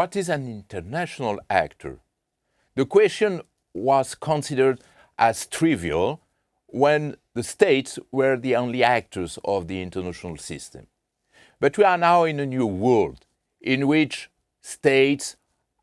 what is an international actor? The question was considered as trivial when the states were the only actors of the international system. But we are now in a new world in which states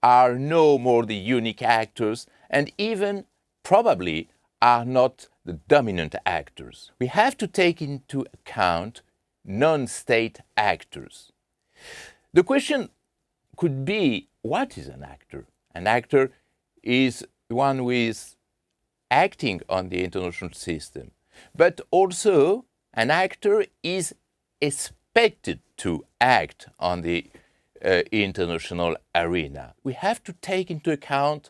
are no more the unique actors and even probably are not the dominant actors. We have to take into account non-state actors. The question could be, what is an actor? An actor is one who is acting on the international system, but also an actor is expected to act on the international arena. We have to take into account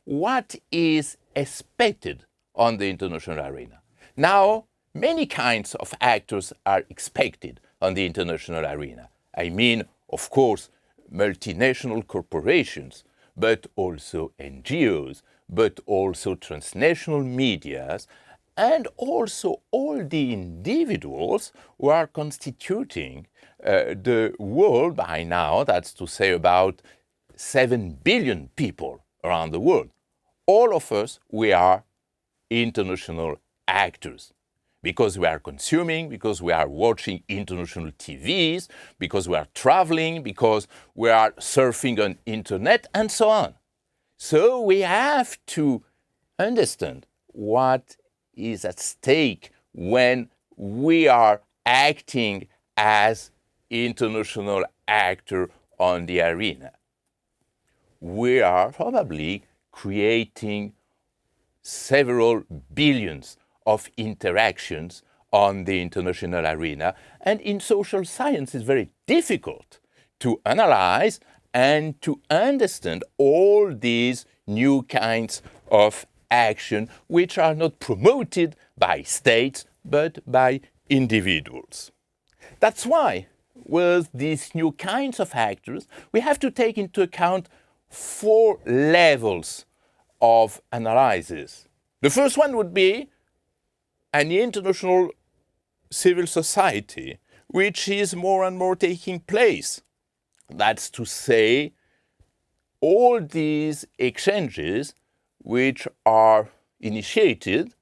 what is expected on the international arena. Now, many kinds of actors are expected on the international arena. I mean, of course, multinational corporations, but also NGOs, but also transnational medias, and also all the individuals who are constituting the world by now, that's to say about 7 billion people around the world. All of us, we are international actors because we are consuming, because we are watching international TVs, because we are traveling, because we are surfing on internet, and so on. So we have to understand what is at stake when we are acting as international actor on the arena. We are probably creating several billions of interactions on the international arena, and in social science it's very difficult to analyze and to understand all these new kinds of action which are not promoted by states but by individuals. That's why with these new kinds of actors we have to take into account 4 levels of analysis. The first one would be an international civil society, which is more and more taking place. That's to say, all these exchanges which are initiated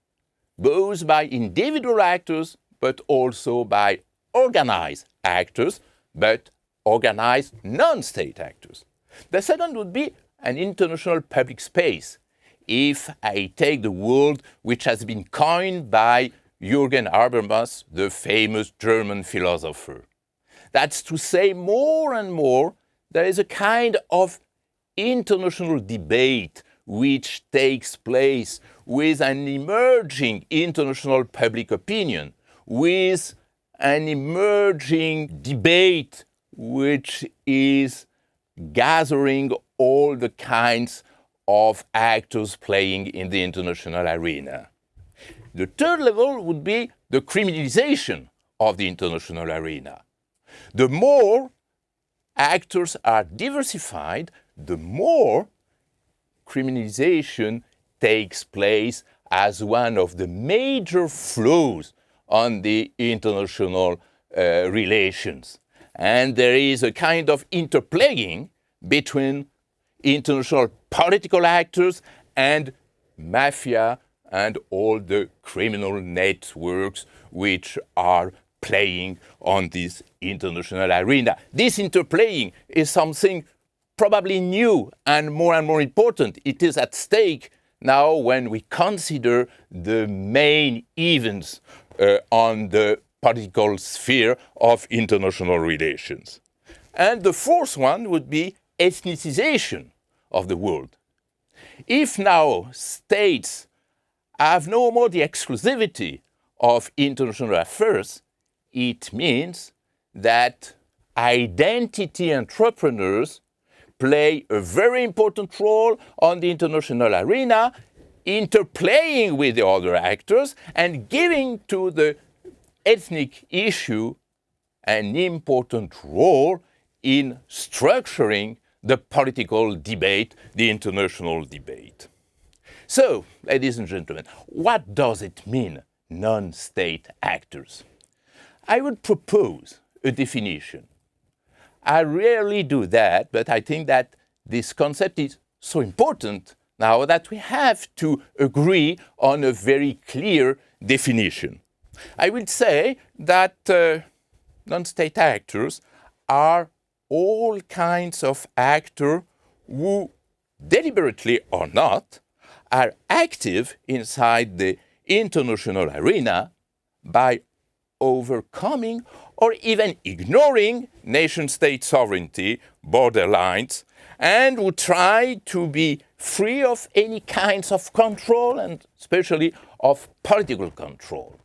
both by individual actors but also by organized actors, but organized non-state actors. The second would be an international public space. If I take the word which has been coined by Jürgen Habermas, the famous German philosopher. That's to say, more and more, there is a kind of international debate which takes place with an emerging international public opinion, with an emerging debate which is gathering all the kinds of actors playing in the international arena. The third level would be the criminalization of the international arena. The more actors are diversified, the more criminalization takes place as one of the major flows on the international relations. And there is a kind of interplaying between international political actors and mafia and all the criminal networks which are playing on this international arena. This interplaying is something probably new and more important. It is at stake now when we consider the main events on the political sphere of international relations. And the fourth one would be ethnicization of the world. If now states have no more the exclusivity of international affairs, it means that identity entrepreneurs play a very important role on the international arena, interplaying with the other actors and giving to the ethnic issue an important role in structuring the political debate, the international debate. So, ladies and gentlemen, what does it mean, non-state actors? I would propose a definition. I rarely do that, but I think that this concept is so important now that we have to agree on a very clear definition. I will say that non-state actors are all kinds of actors who, deliberately or not, are active inside the international arena by overcoming or even ignoring nation-state sovereignty, borderlines, and who try to be free of any kinds of control, and especially of political control.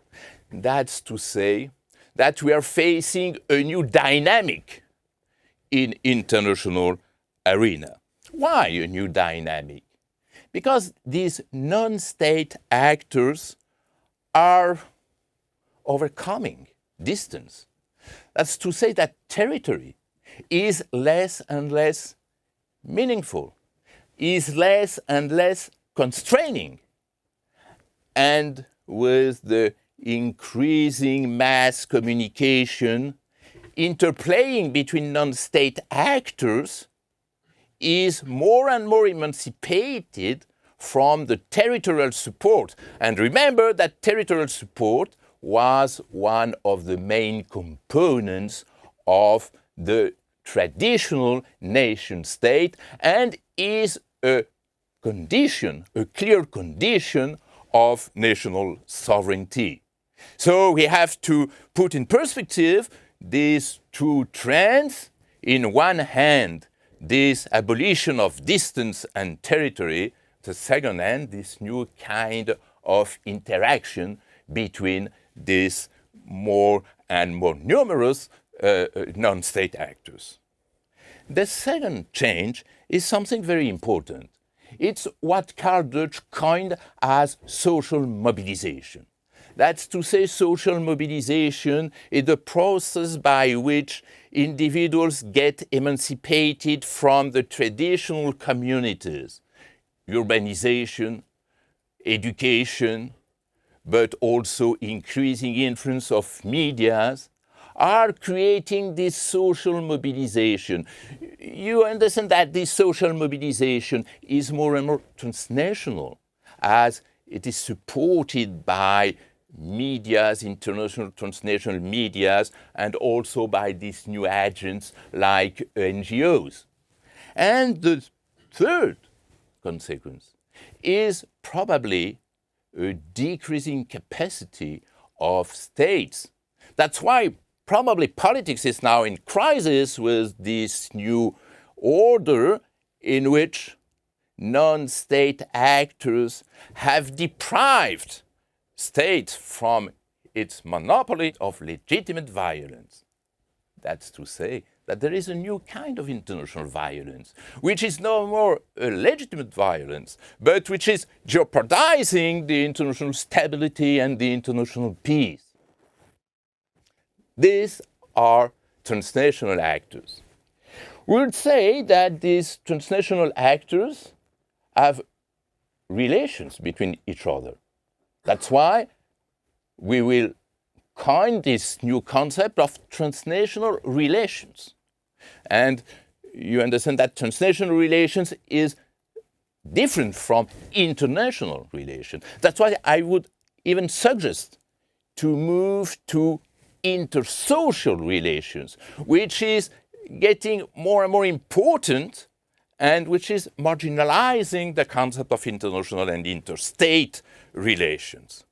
That's to say that we are facing a new dynamic in international arena. Why a new dynamic? Because these non-state actors are overcoming distance. That's to say that territory is less and less meaningful, is less and less constraining. And with the increasing mass communication, interplaying between non-state actors is more and more emancipated from the territorial support. And remember that territorial support was one of the main components of the traditional nation state and is a condition, a clear condition of national sovereignty. So we have to put in perspective these two trends. In one hand, this abolition of distance and territory, the second hand, this new kind of interaction between these more and more numerous non-state actors. The second change is something very important. It's what Karl Deutsch coined as social mobilization. That's to say, social mobilization is the process by which individuals get emancipated from the traditional communities, urbanization, education, but also increasing influence of medias, are creating this social mobilization. You understand that this social mobilization is more and more transnational, as it is supported by medias, international transnational medias, and also by these new agents like NGOs. And the third consequence is probably a decreasing capacity of states. That's why probably politics is now in crisis with this new order in which non-state actors have deprived states from its monopoly of legitimate violence. That's to say that there is a new kind of international violence, which is no more a legitimate violence, but which is jeopardizing the international stability and the international peace. These are transnational actors. We would say that these transnational actors have relations between each other. That's why we will coin this new concept of transnational relations. And you understand that transnational relations is different from international relations. That's why I would even suggest to move to intersocial relations, which is getting more and more important and which is marginalizing the concept of international and interstate relations.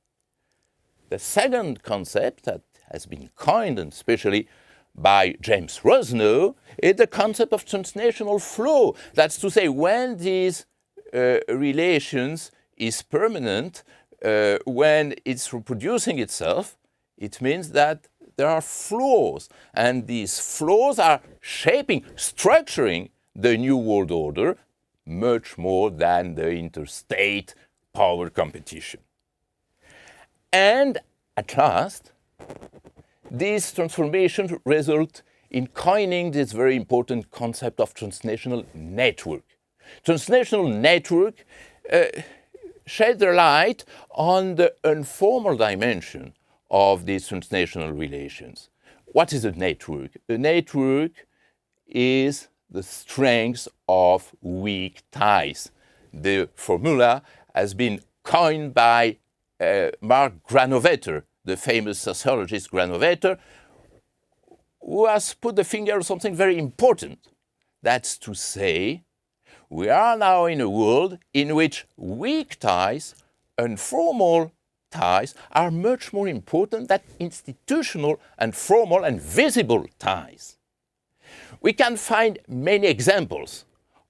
The second concept that has been coined, and especially by James Rosnow, is the concept of transnational flow. That's to say, when these relations is permanent, when it's reproducing itself, it means that there are flows, and these flows are shaping, structuring the new world order much more than the interstate power competition. And at last, these transformations result in coining this very important concept of transnational network. Transnational network shed their light on the informal dimension of these transnational relations. What is a network? A network is the strength of weak ties. The formula has been coined by Mark Granovetter, the famous sociologist Granovetter, who has put the finger on something very important. That's to say, we are now in a world in which weak ties and formal ties are much more important than institutional and formal and visible ties. We can find many examples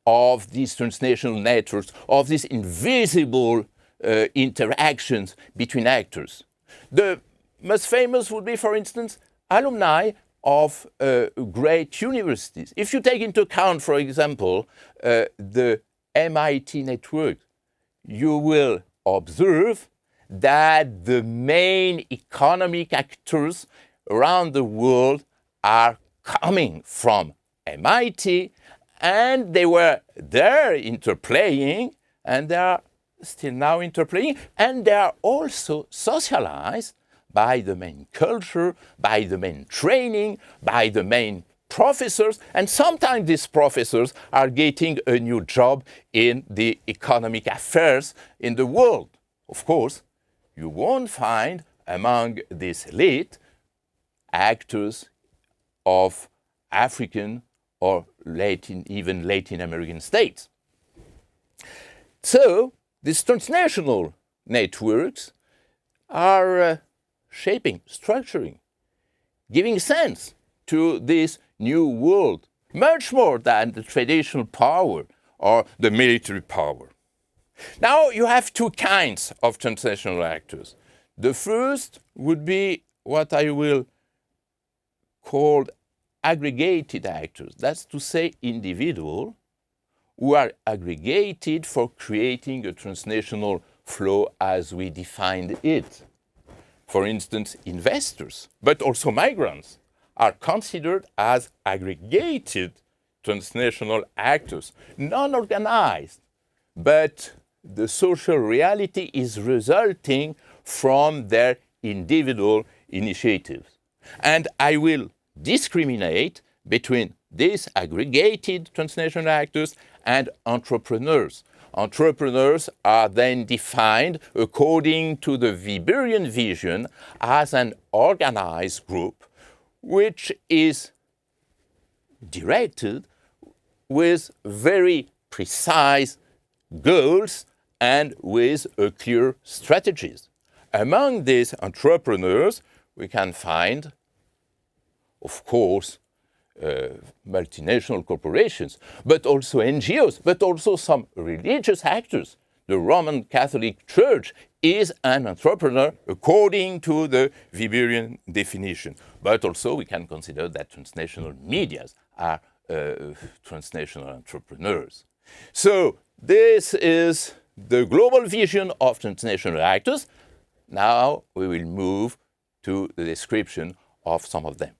of these transnational networks, of these invisible interactions between actors. The most famous would be, for instance, alumni of great universities. If you take into account, for example, the MIT network, you will observe that the main economic actors around the world are coming from MIT, and they were there interplaying, and they are still now interplaying, and they are also socialized by the main culture, by the main training, by the main professors, and sometimes these professors are getting a new job in the economic affairs in the world. Of course, you won't find among this elite actors of African or even Latin American states. So, these transnational networks are shaping, structuring, giving sense to this new world, much more than the traditional power or the military power. Now you have two kinds of transnational actors. The first would be what I will call aggregated actors. That's to say individuals who are aggregated for creating a transnational flow as we defined it. For instance, investors, but also migrants, are considered as aggregated transnational actors, non-organized, but the social reality is resulting from their individual initiatives. And I will discriminate between these aggregated transnational actors and entrepreneurs. Entrepreneurs are then defined according to the Weberian vision as an organized group which is directed with very precise goals and with clear strategies. Among these entrepreneurs, we can find, of course, multinational corporations, but also NGOs, but also some religious actors. The Roman Catholic Church is an entrepreneur according to the Weberian definition. But also we can consider that transnational medias are transnational entrepreneurs. So this is the global vision of transnational actors. Now we will move to the description of some of them.